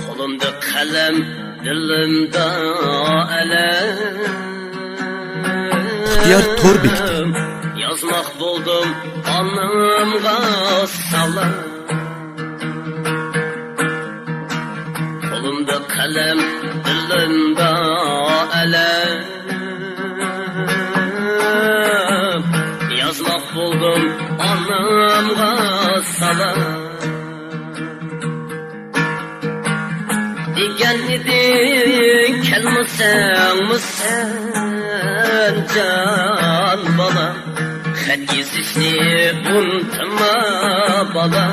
Kolumda kalem, dilimde elem. Uhtiyar Torbek'ti. Yazmak buldum alnımga salam. Kolumda kalem, dilimde elem. Yazmak buldum alnımga salam. Digen idin kelmesen can bala. Xat yazishni unutma bala.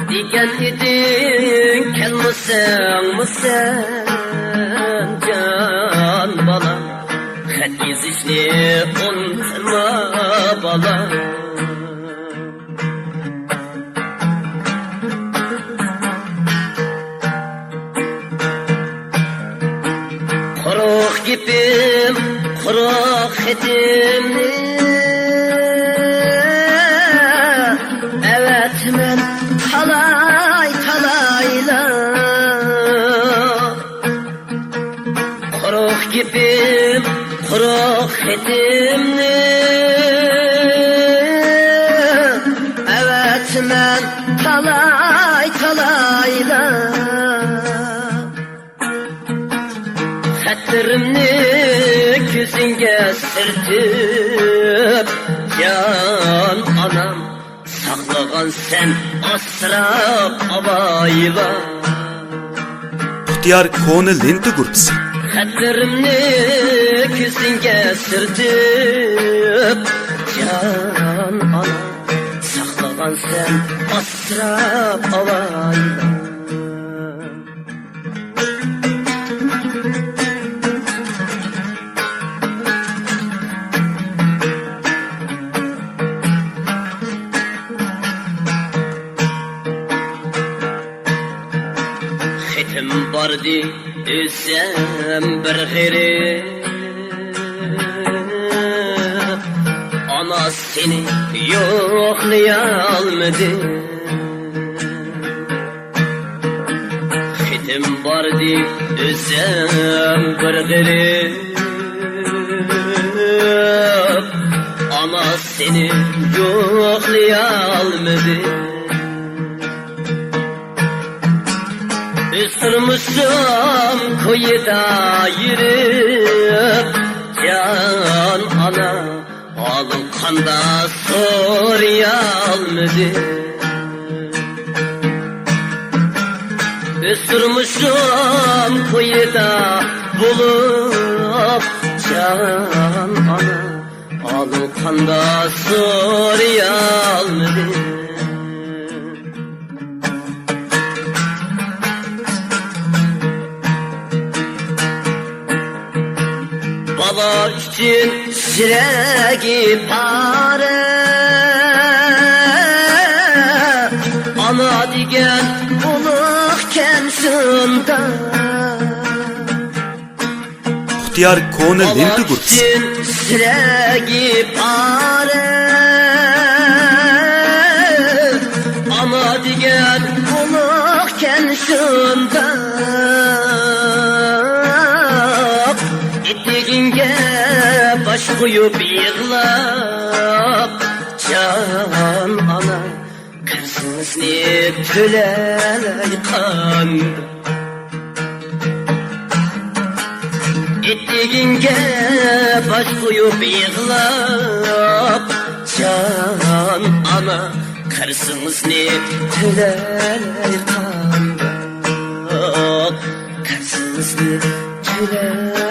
Digen idin kelmesen can bala. Xat yazishni unutma bala. Kuruk gibim, kuruk etimni. Evet men talayla. Kuruk gibim, kuruk etimni. Evet men talayla. Xatlarımni ko'zingga sirtib, can anam saqlagan sen asrab abayla. Uhtiyar Kona Lenti gruppasi. Xatlarımni ko'zingga sirtib, can anam saqlagan sen asrab abayla. Xetim bardi özem bir g'iri. Ana seni yo'qlayolmadi. Xetim bardi özem bir g'iri. Ana seni yo'qlayolmadi. Isırmışım kuyuda yürüp, can ana alınkanda soruyalmadı. Isırmışım kuyuda bulup, can ana alınkanda soruyalmadı. Baba için siregi pare. Ana digen ulukken şunda. Uhtiyar Kona Lenti gruppasi. Baba için siregi pare. Ana digen ulukken şunda. Ettiğinge baş koyup yığlap, can ana kızınızı tüleley kandı. Ettiğinge baş koyup yığlap, can ana kızınızı tüleley kandı. Kızınızı tüleley